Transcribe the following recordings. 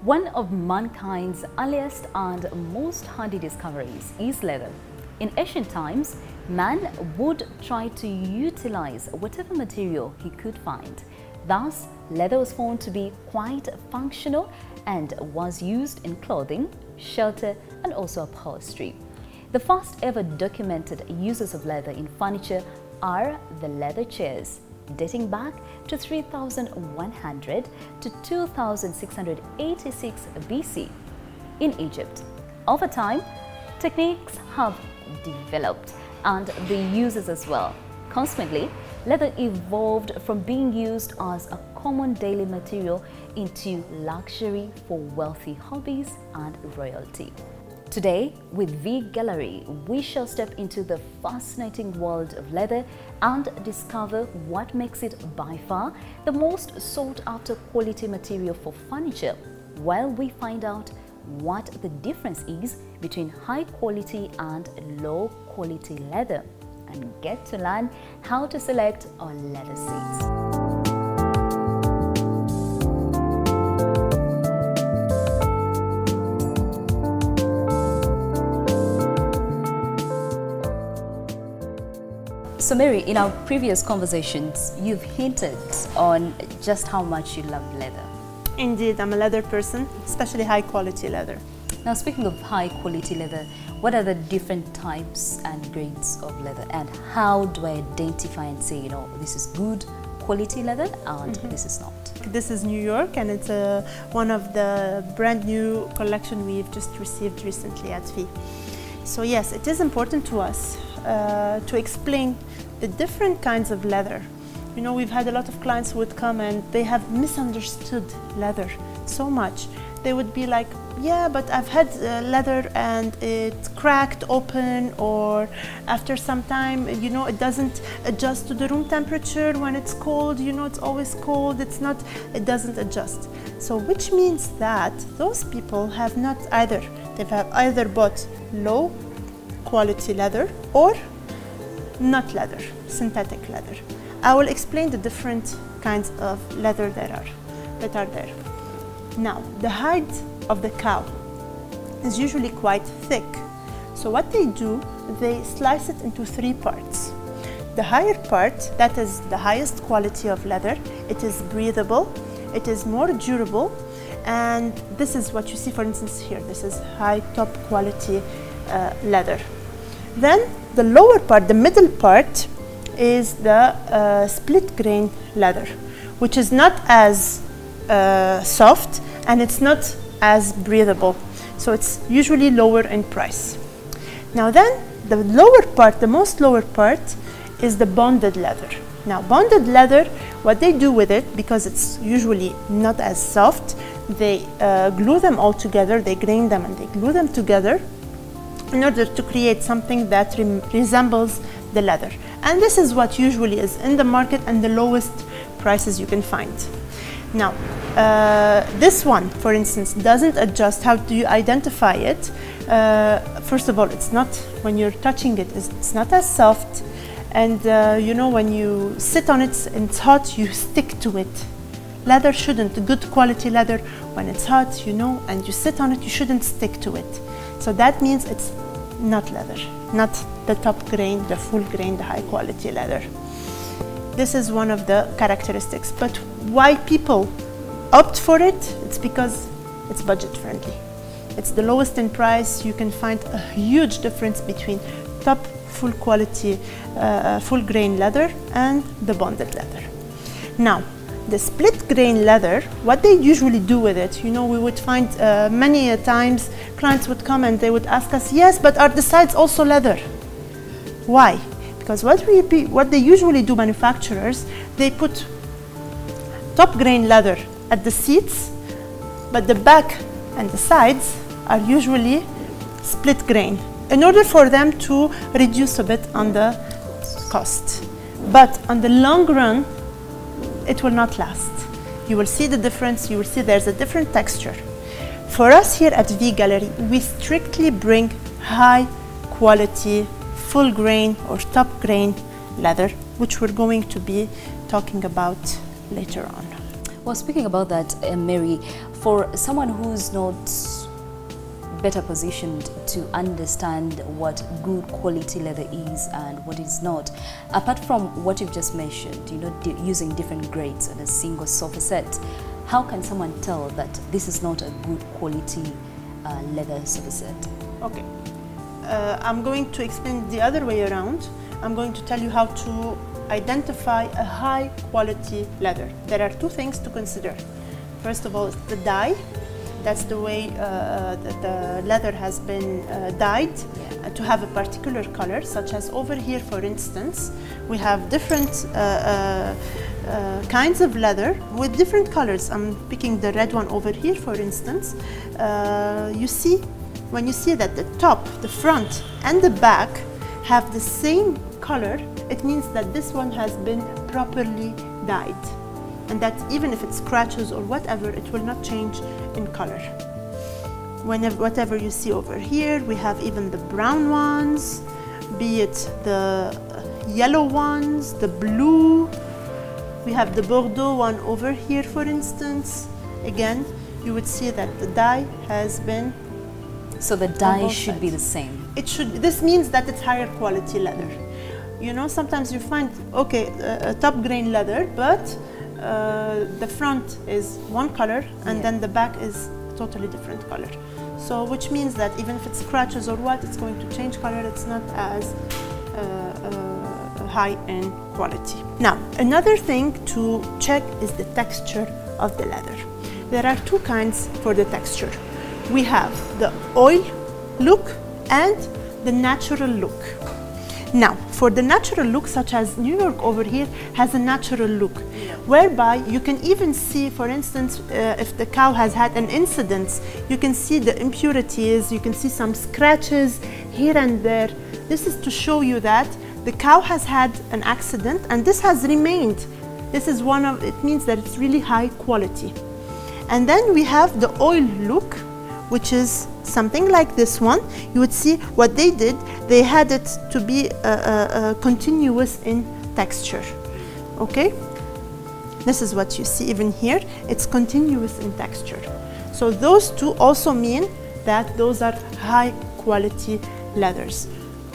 One of mankind's earliest and most handy discoveries is leather. In ancient times, man would try to utilize whatever material he could find. Thus, leather was found to be quite functional and was used in clothing, shelter, and also upholstery. The first ever documented uses of leather in furniture are the leather chairs, dating back to 3100 to 2686 BC in Egypt. Over time, techniques have developed and the uses as well. Consequently, leather evolved from being used as a common daily material into luxury for wealthy hobbies and royalty. Today, with Vee Gallery, we shall step into the fascinating world of leather and discover what makes it by far the most sought-after quality material for furniture, while we find out what the difference is between high-quality and low-quality leather, and get to learn how to select our leather seats. So Mary, in our previous conversations, you've hinted on just how much you love leather. Indeed, I'm a leather person, especially high quality leather. Now, speaking of high quality leather, what are the different types and grades of leather, and how do I identify and say, this is good quality leather and this is not? This is New York, and it's one of the brand new collection we've just received recently at Vee. So yes, it is important to us to explain the different kinds of leather. We've had a lot of clients who would come and they have misunderstood leather so much. They would be like, yeah, but I've had leather and it cracked open, or after some time, it doesn't adjust to the room temperature when it's cold, it's always cold, it doesn't adjust. So which means that those people have they've either bought low quality leather or not leather, synthetic leather. I will explain the different kinds of leather that are there. Now, the hide of the cow is usually quite thick. So what they do, they slice it into 3 parts. The higher part, that is the highest quality of leather. It is breathable, it is more durable, and this is what you see, for instance, here. This is high top quality leather. Then the lower part, the middle part, is the split grain leather, which is not as soft and it's not as breathable. So it's usually lower in price. Now then, the lower part, the most lower part, is the bonded leather. Now bonded leather, what they do with it, because it's usually not as soft, they glue them all together, they grain them and they glue them together in order to create something that resembles the leather. And this is what usually is in the market and the lowest prices you can find. Now, this one, for instance, doesn't adjust. How do you identify it? First of all, it's not, when you're touching it, it's not as soft. And when you sit on it and it's hot, you stick to it. Leather shouldn't, good quality leather, when it's hot, and you sit on it, you shouldn't stick to it. So that means it's not leather, not the top grain, the full grain, the high quality leather. This is one of the characteristics. But why people opt for it? It's because it's budget friendly. It's the lowest in price. You can find a huge difference between top full quality, full grain leather and the bonded leather. Now, the split grain leather, what they usually do with it, we would find many times clients would come and they would ask us, yes, but are the sides also leather? Why? Because what they usually do, manufacturers, they put top grain leather at the seats, but the back and the sides are usually split grain in order for them to reduce a bit on the cost. But on the long run, it will not last. You will see the difference, you will see there's a different texture. For us here at Vee Gallery, we strictly bring high quality, full grain or top grain leather, which we're going to be talking about later on. Well, speaking about that, Mary, for someone who's not better positioned to understand what good quality leather is and what is not, apart from what you've just mentioned, you know, using different grades on a single sofa set, how can someone tell that this is not a good quality leather sofa set? Okay, I'm going to explain the other way around. I'm going to tell you how to identify a high quality leather. There are two things to consider. First of all, it's the dye. That's the way the leather has been dyed to have a particular color, such as over here, for instance, we have different kinds of leather with different colors. I'm picking the red one over here, for instance. You see, when you see that the top, the front, and the back have the same color, it means that this one has been properly dyed, and that even if it scratches or whatever, it will not change in color. Whatever you see over here, we have even the brown ones, be it the yellow ones, the blue. We have the Bordeaux one over here, for instance. Again, you would see that the dye has been. So the dye should be the same. It should. This means that it's higher quality leather. You know, sometimes you find, okay, a top grain leather, but the front is one color and then the back is a totally different color. So, which means that even if it scratches or what, it's going to change color. It's not as high in quality. Now, another thing to check is the texture of the leather. There are two kinds for the texture. We have the oil look and the natural look. Now, for the natural look, such as New York over here has a natural look, whereby you can even see, for instance, if the cow has had an incident, you can see the impurities, you can see some scratches here and there. This is to show you that the cow has had an accident and this has remained. This is one of, it means that it's really high quality. And then we have the oil look, which is something like this one. You would see what they did, they had it to be continuous in texture. Okay, this is what you see even here, it's continuous in texture. So those two also mean that those are high quality leathers.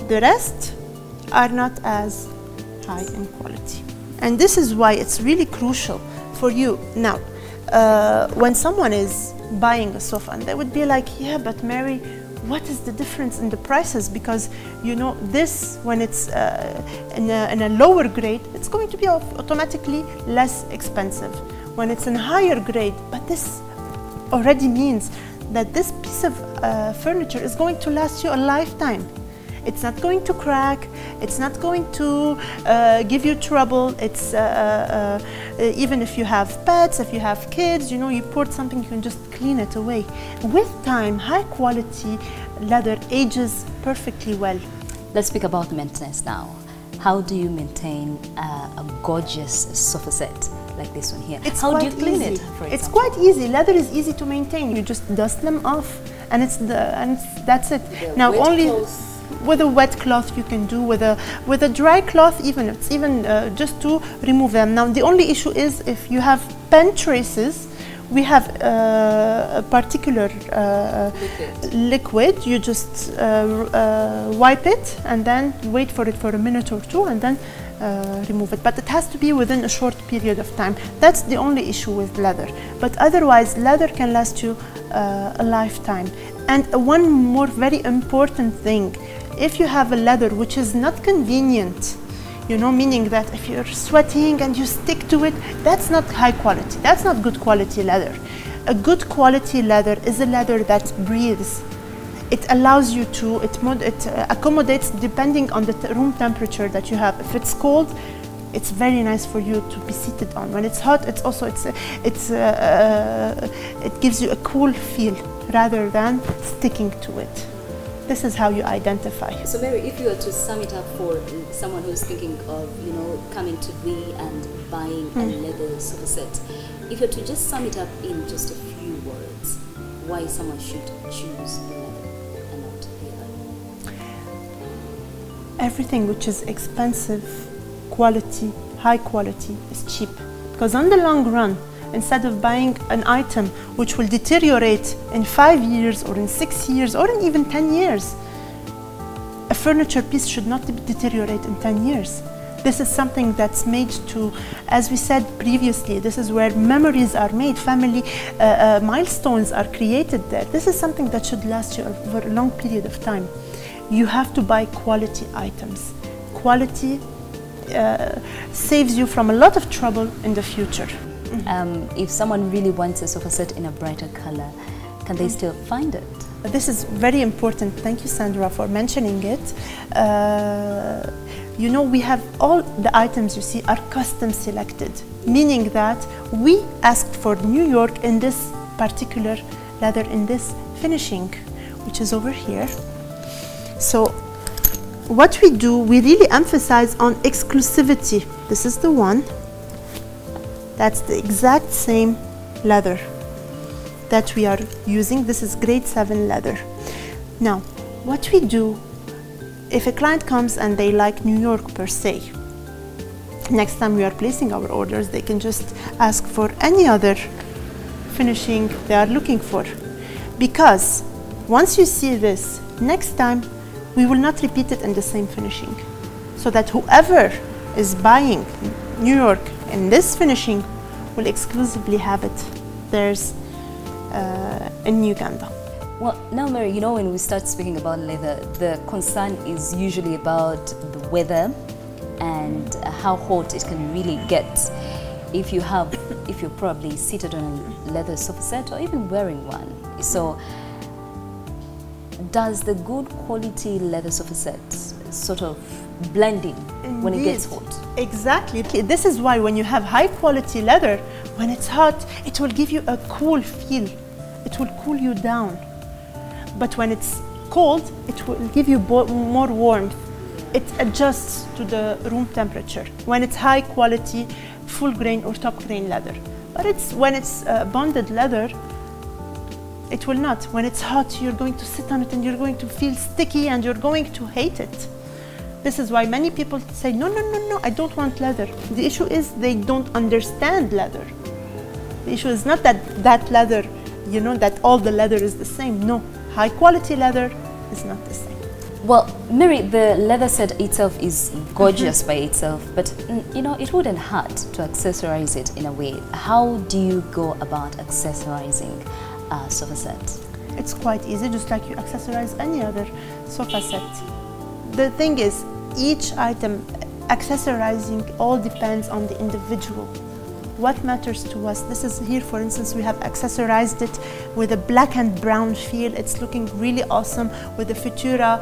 The rest are not as high in quality, and this is why it's really crucial for you. Now, when someone is buying a sofa and they would be like, yeah, but Mary, what is the difference in the prices? Because you know, this, when it's in a lower grade, it's going to be automatically less expensive. When it's in higher grade, but this already means that this piece of furniture is going to last you a lifetime. It's not going to crack, it's not going to give you trouble. It's even if you have pets, if you have kids, you know, you poured something, you can just clean it away. With time, high quality leather ages perfectly well. Let's speak about maintenance now. How do you maintain a gorgeous sofa set like this one here? How do you clean it, for example? It's quite easy. Leather is easy to maintain. You just dust them off, and that's it. Now only with a wet cloth you can do, with a dry cloth even, it's even just to remove them. Now the only issue is if you have pen traces, we have a particular liquid. You just wipe it and then wait for it for a minute or two and then remove it. But it has to be within a short period of time. That's the only issue with leather. But otherwise, leather can last you a lifetime. And one more very important thing, if you have a leather which is not convenient, you know, meaning that if you're sweating and you stick to it, that's not high quality. That's not good quality leather. A good quality leather is a leather that breathes. It allows you to, it accommodates depending on the room temperature that you have. If it's cold, it's very nice for you to be seated on. When it's hot, it's also, it gives you a cool feel rather than sticking to it. This is how you identify. So Mary, if you were to sum it up for someone who's thinking of, you know, coming to Vee and buying a leather sofa set, if you were to just sum it up in just a few words, why someone should choose leather and not the other? Everything which is expensive, quality, high quality is cheap. Because on the long run, instead of buying an item which will deteriorate in 5 years or in 6 years or in even 10 years. A furniture piece should not deteriorate in 10 years. This is something that's made to, as we said previously, this is where memories are made, family milestones are created there. This is something that should last you over a long period of time. You have to buy quality items. Quality saves you from a lot of trouble in the future. If someone really wants a sofa set in a brighter color, can they still find it? This is very important. Thank you, Sandra, for mentioning it. You know, we have all the items you see are custom selected, meaning that we asked for New York in this particular leather, in this finishing, which is over here. So what we do, we really emphasize on exclusivity. This is the one. That's the exact same leather that we are using. This is grade 7 leather. Now, what we do, if a client comes and they like New York per se, next time we are placing our orders, they can just ask for any other finishing they are looking for. Because once you see this, next time we will not repeat it in the same finishing. So that whoever is buying New York in this finishing will exclusively have it theirs in Uganda. Well, now Mary, you know, when we start speaking about leather, the concern is usually about the weather and how hot it can really get. If you're probably seated on a leather sofa set or even wearing one. So does the good quality leather sofa set sort of blend in when it gets hot? Exactly. This is why when you have high quality leather, when it's hot, it will give you a cool feel. It will cool you down. But when it's cold, it will give you more warmth. It adjusts to the room temperature. When it's high quality, full grain or top grain leather. But when it's bonded leather, it will not. When it's hot, you're going to sit on it and you're going to feel sticky and you're going to hate it. This is why many people say, no, I don't want leather. The issue is they don't understand leather. The issue is not that leather, you know, that all the leather is the same. No, high quality leather is not the same. Well, Mary, the leather set itself is gorgeous by itself, but you know, it wouldn't hurt to accessorize it in a way. How do you go about accessorizing a sofa set? It's quite easy, just like you accessorize any other sofa set. The thing is, each item accessorizing all depends on the individual. What matters to us? This is here, for instance, we have accessorized it with a black and brown feel. It's looking really awesome with the Futura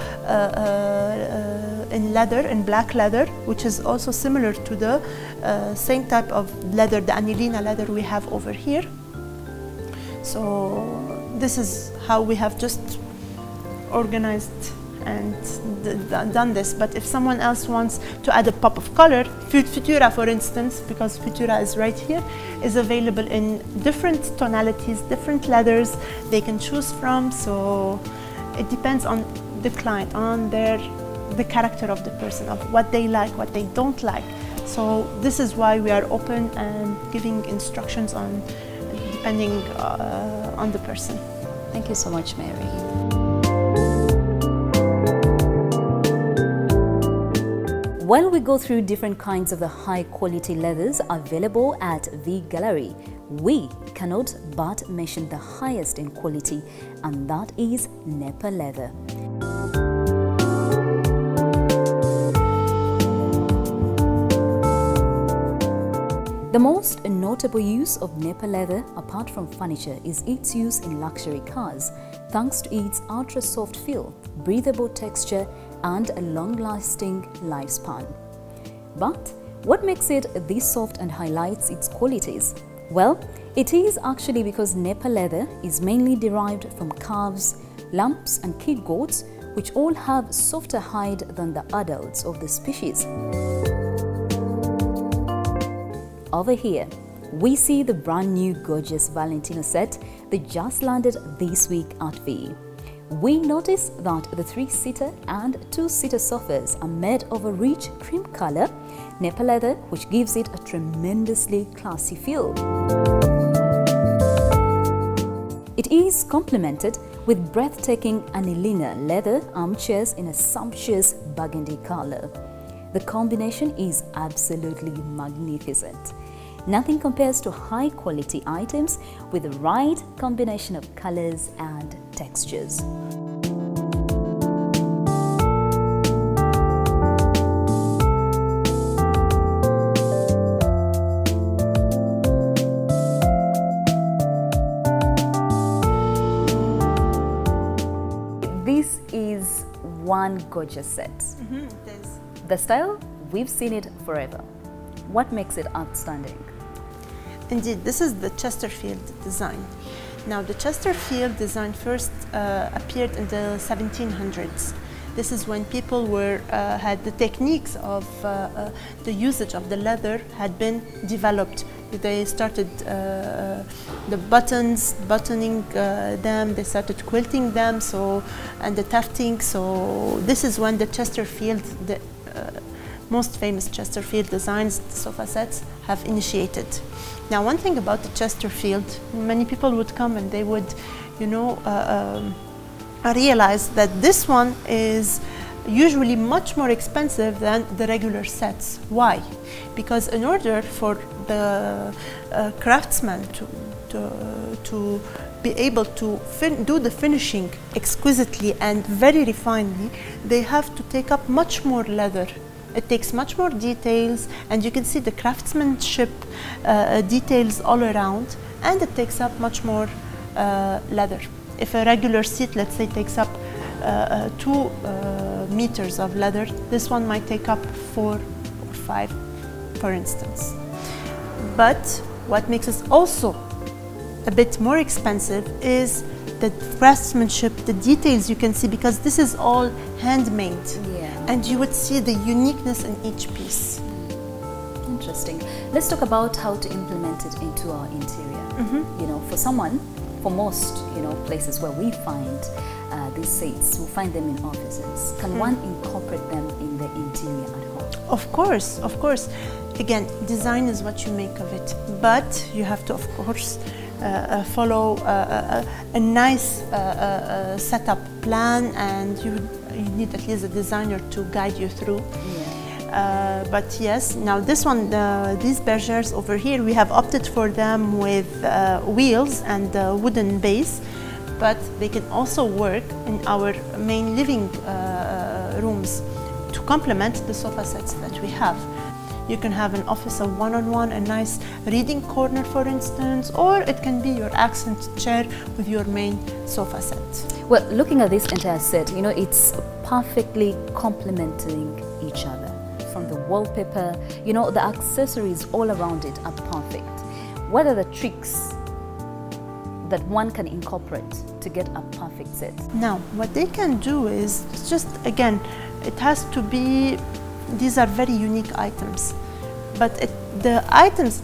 in leather, in black leather, which is also similar to the same type of leather, the Anilina leather we have over here. So this is how we have just organized and done this. But if someone else wants to add a pop of color, Futura, for instance, because Futura is right here, is available in different tonalities, different leathers they can choose from. So it depends on the client, on the character of the person, of what they like, what they don't like. So this is why we are open and giving instructions on depending on the person. Thank you so much, Mary. While we go through different kinds of the high quality leathers available at Vee Gallery, we cannot but mention the highest in quality, and that is Nepal leather. The most notable use of Nepal leather, apart from furniture, is its use in luxury cars, thanks to its ultra-soft feel, breathable texture, and a long-lasting lifespan. But what makes it this soft and highlights its qualities? Well, it is actually because Nepal leather is mainly derived from calves, lambs, and kid goats, which all have softer hide than the adults of the species. Over here, we see the brand new gorgeous Valentino set that just landed this week at Vee. We notice that the 3-seater and 2-seater sofas are made of a rich cream color, Nepal leather, which gives it a tremendously classy feel. It is complemented with breathtaking Anilina leather armchairs in a sumptuous burgundy color. The combination is absolutely magnificent. Nothing compares to high-quality items with the right combination of colors and textures. This is one gorgeous set. It is. The style, we've seen it forever. What makes it outstanding? Indeed, this is the Chesterfield design. Now, the Chesterfield design first appeared in the 1700s. This is when people had the techniques of the usage of the leather had been developed. They started the buttons, buttoning them, they started quilting them, and the tufting. So this is when the Chesterfield, the most famous Chesterfield designs, the sofa sets, have initiated. Now, one thing about the Chesterfield, many people would come and they would, realize that this one is usually much more expensive than the regular sets. Why? Because in order for the craftsman to be able to do the finishing exquisitely and very refinedly, they have to take up much more leather. It takes much more details, and you can see the craftsmanship details all around, and it takes up much more leather. If a regular seat, let's say, takes up 2 meters of leather, this one might take up 4 or 5, for instance. But what makes it also a bit more expensive is the craftsmanship, the details you can see, because this is all handmade. Yeah. And you would see the uniqueness in each piece. Interesting. Let's talk about how to implement it into our interior. You know, for most, places where we find these seats, we find them in offices. Can one incorporate them in the interior at home? Of course, of course. Again, design is what you make of it, but you have to, of course, follow a nice setup plan, and you need at least a designer to guide you through. Yeah. But yes, now this one, these bergères over here, we have opted for them with wheels and wooden base, but they can also work in our main living rooms to complement the sofa sets that we have. You can have an office of one-on-one, a nice reading corner, for instance, or it can be your accent chair with your main sofa set. Well, looking at this entire set, it's perfectly complementing each other. From the wallpaper, the accessories all around it are perfect. What are the tricks that one can incorporate to get a perfect set? Now, what they can do is just, again, it has to be, these are very unique items, but the items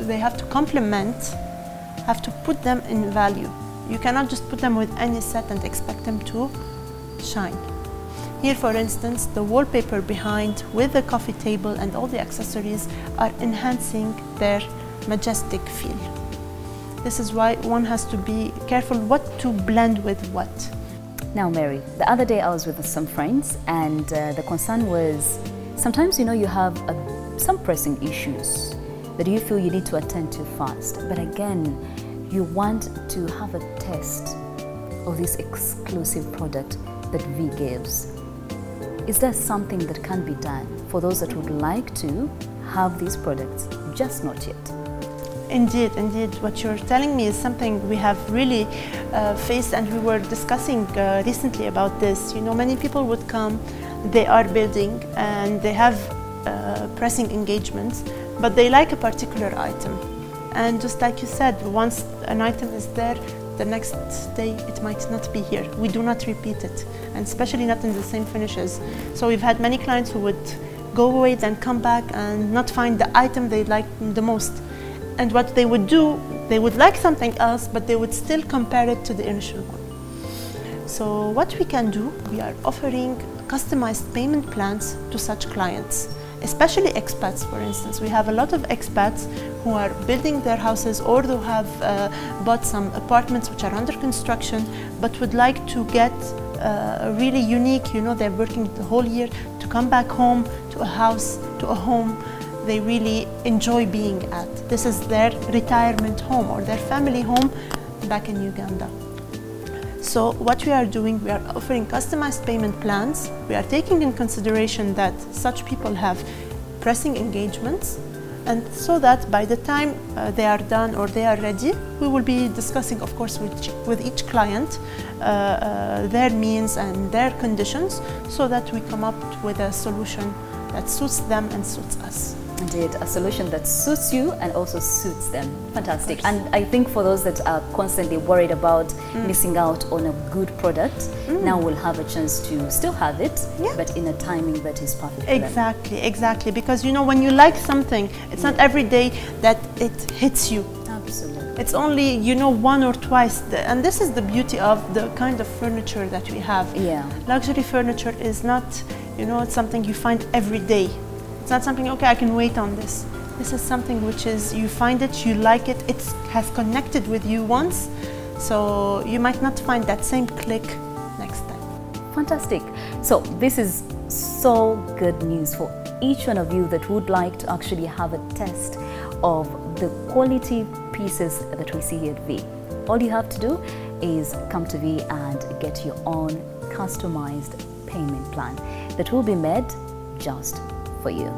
they have to complement, have to put them in value. You cannot just put them with any set and expect them to shine. Here, for instance, the wallpaper behind with the coffee table and all the accessories are enhancing their majestic feel. This is why one has to be careful what to blend with what. Now, Mary, the other day I was with some friends, and the concern was sometimes, you have some pressing issues that you feel you need to attend to fast. But again, you want to have a taste of this exclusive product that Vee gives. Is there something that can be done for those that would like to have these products, just not yet? Indeed, indeed. What you're telling me is something we have really faced, and we were discussing recently about this. Many people would come, they are building, and they have pressing engagements, but they like a particular item. And just like you said, once an item is there, the next day it might not be here. We do not repeat it, and especially not in the same finishes. So we've had many clients who would go away, then come back and not find the item they like the most. And what they would do, they would like something else, but they would still compare it to the initial one. So what we can do, we are offering customized payment plans to such clients, especially expats, for instance. We have a lot of expats who are building their houses or who have bought some apartments which are under construction but would like to get really unique, you know, they're working the whole year to come back home to a house, to a home they really enjoy being at. This is their retirement home or their family home back in Uganda. So what we are doing, we are offering customized payment plans. We are taking in consideration that such people have pressing engagements, and so that by the time they are done or they are ready, we will be discussing, of course, with each client their means and their conditions, so that we come up with a solution that suits them and suits us. Indeed, a solution that suits you and also suits them. Fantastic. And I think for those that are constantly worried about missing out on a good product, now we'll have a chance to still have it, but in a timing that is perfect for them. Exactly. Because, you know, when you like something, it's not every day that it hits you. Absolutely. It's only, you know, one or twice. And this is the beauty of the kind of furniture that we have. Yeah. Luxury furniture is not, you know, it's something you find every day. It's not something, okay, I can wait on this. This is something which is, you find it, you like it, it has connected with you once, so you might not find that same click next time. Fantastic. So this is so good news for each one of you that would like to actually have a test of the quality pieces that we see here at Vee. All you have to do is come to Vee and get your own customized payment plan that will be made just for you.